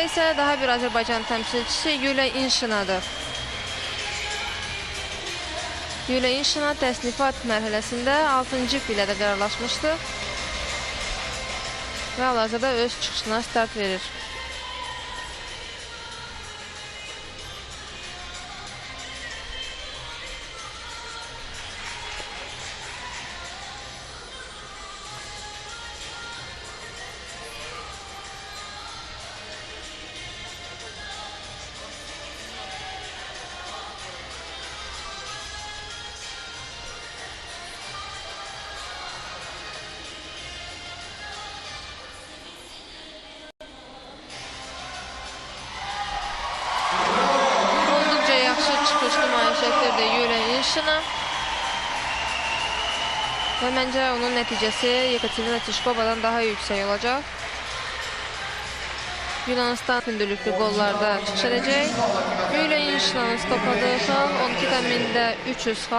ise daha bir Azerbaycan temsilcisi Yuliya İnşinadır. Yuliya İnşina təsnifat mərhələsində 6-cı pillədə qərarlaşmışdı və hal-hazırda öz çıxışına start verir. Oldukça yaxşı çıxış nümayiş etdirdi Yuliya İnşina və məncə onun nəticəsi Yekaterina Tişkovadan daha yüksək olacaq. Yunanistan hündürlüklü qollarda çıxış edəcək. Yuliya İnşinanın stopladığı xal 12,300 xal.